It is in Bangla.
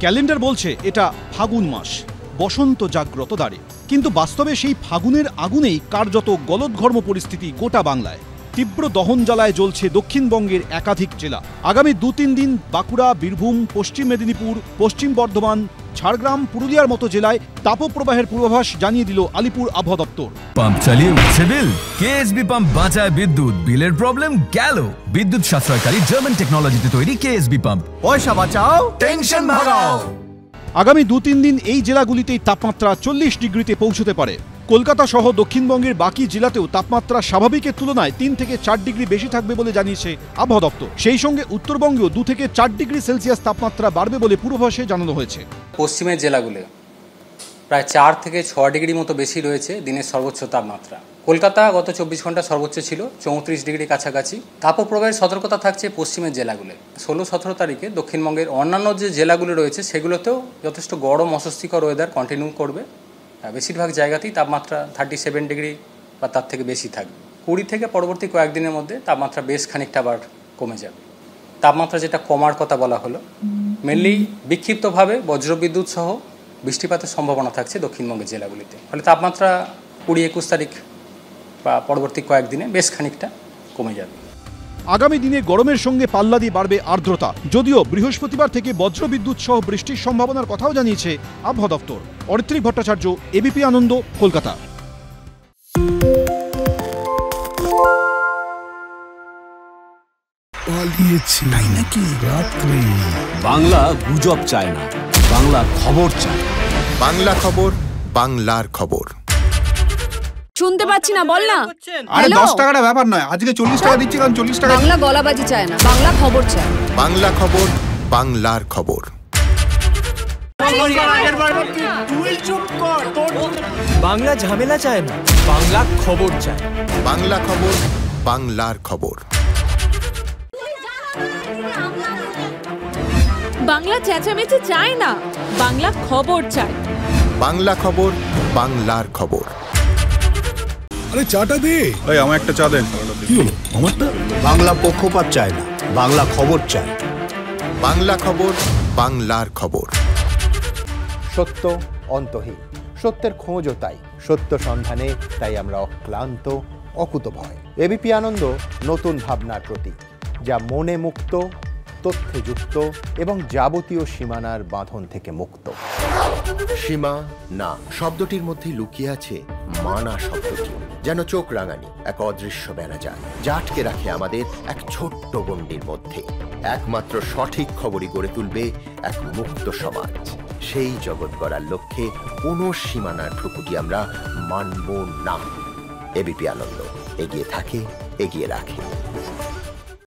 ক্যালেন্ডার বলছে এটা ফাগুন মাস, বসন্ত জাগ্রত দ্বারে, কিন্তু বাস্তবে সেই ফাগুনের আগুনেই কার্যত গলদঘর্ম পরিস্থিতি গোটা বাংলায়। তীব্র দহন জ্বালায় জ্বলছে দক্ষিণবঙ্গের একাধিক জেলা। আগামী 2-3 দিন বাঁকুড়া, বীরভূম, পশ্চিম মেদিনীপুর, পশ্চিম বর্ধমান, ঝাড়গ্রাম, পুরুলিয়ার মতো জেলায় তাপপ্রবাহের পূর্বাভাস জানিয়ে দিল আলিপুর আবহাওয়া দপ্তর। পাম্প চালিয়ে উঠছে বিল, কেএসবি পাম্প বাঁচায় বিদ্যুৎ, বিলের প্রবলেম গেল। বিদ্যুৎ সাশ্রয়কারী জার্মান টেকনোলজিতে তৈরি কেএসবি পাম্প, পয়সা বাঁচাও, টেনশন ভাগাও। আগামী 2-3 দিন এই জেলাগুলিতেই তাপমাত্রা 40 ডিগ্রিতে পৌঁছতে পারে। কলকাতা সহ দক্ষিণবঙ্গের বাকি জেলাতেও তাপমাত্রা স্বাভাবিকের তুলনায় 3 থেকে 4 ডিগ্রি বেশি থাকবে বলে জানিয়েছে আবহাওয়া দপ্তর। সেই সঙ্গে উত্তরবঙ্গেও 2 থেকে 4 ডিগ্রি সেলসিয়াস তাপমাত্রা বাড়বে বলে পূর্বাভাসে জানানো হয়েছে। পশ্চিমের জেলাগুলো প্রায় 4 থেকে 6 ডিগ্রি মতো বেশি রয়েছে দিনের সর্বোচ্চ তাপমাত্রা। কলকাতা গত 24 ঘন্টা সর্বোচ্চ ছিল 34 ডিগ্রি কাছাকাছি। তাপপ্রবাহের সতর্কতা থাকছে পশ্চিমের জেলাগুলো। 16-17 তারিখে দক্ষিণবঙ্গের অন্যান্য যে জেলাগুলো রয়েছে সেগুলোতেও যথেষ্ট গরম অস্বস্তিকর ওয়েদার কন্টিনিউ করবে। বেশিরভাগ জায়গাতেই তাপমাত্রা 37 ডিগ্রি বা তার থেকে বেশি থাকবে। 20 থেকে পরবর্তী কয়েকদিনের মধ্যে তাপমাত্রা বেশ খানিকটা আবার কমে যাবে। তাপমাত্রা যেটা কমার কথা বলা হলো, মেনলি বিক্ষিপ্তভাবে বজ্রবিদ্যুৎ সহ বৃষ্টিপাতের সম্ভাবনা থাকছে দক্ষিণবঙ্গের জেলাগুলিতে। ফলে তাপমাত্রা 20-21 তারিখ বা পরবর্তী কয়েকদিনে বেশ খানিকটা কমে যাবে। আগামী দিনে গরমের সঙ্গে পাল্লা দিয়ে বাড়বে আর্দ্রতা, যদিও বৃহস্পতিবার থেকে বজ্রবিদ্যুৎ সহ বৃষ্টির সম্ভাবনার কথাও জানিয়েছে আবহাওয়া দপ্তর। অরিত্রিক ভট্টাচার্য, এবিপি আনন্দ, কলকাতা। তাই নাকি? রাত্রি বাংলা গুজব চায় না, বাংলা খবর চায়। বাংলা খবর, বাংলার খবর। শুনতে পাচ্ছি না, বল না। আরে 10 টাকাটা ব্যাপার নয়, আজকে 40 টাকা দিচ্ছি, কারণ 40 টাকা। বাংলা গলাবাজি চায় না, বাংলা খবর চায়। বাংলা খবর, বাংলার খবর। বাংলা ঝামেলা চায় না, বাংলা খবর চায়। বাংলা খবর, বাংলার খবর। বাংলা চেঁচামেচি চায় না, বাংলা খবর চায়। বাংলা খবর, বাংলার খবর। আরে চাটা দে। এই আমার একটা চা দেন। কি হলো আমারটা? বাংলা পক্ষপাত চায় না, বাংলা খবর চায়। বাংলা খবর, বাংলার খবর। সত্য অন্তহীন, সত্যের খোঁজও তাই, সত্য সন্ধানে তাই আমরা অক্লান্ত, অকুতভয়। এবিপি আনন্দ নতুন ভাবনার প্রতীক, যা মনে মুক্ত, তথ্যে যুক্ত এবং যাবতীয় সীমানার বাঁধন থেকে মুক্ত। সীমা না শব্দটির মধ্যে লুকিয়ে আছে মানা শব্দটি, যেন চোখ রাঙানি এক অদৃশ্য বেড়াজাল, যা আটকে রাখে আমাদের এক ছোট্ট গণ্ডির মধ্যে। একমাত্র সঠিক খবরই গড়ে তুলবে এক মুক্ত সমাজ। সেই জগৎ গড়ার লক্ষ্যে কোনো সীমানার ঠুকুটি আমরা মানব না। এবিপি আনন্দ এগিয়ে থাকে, এগিয়ে রাখে।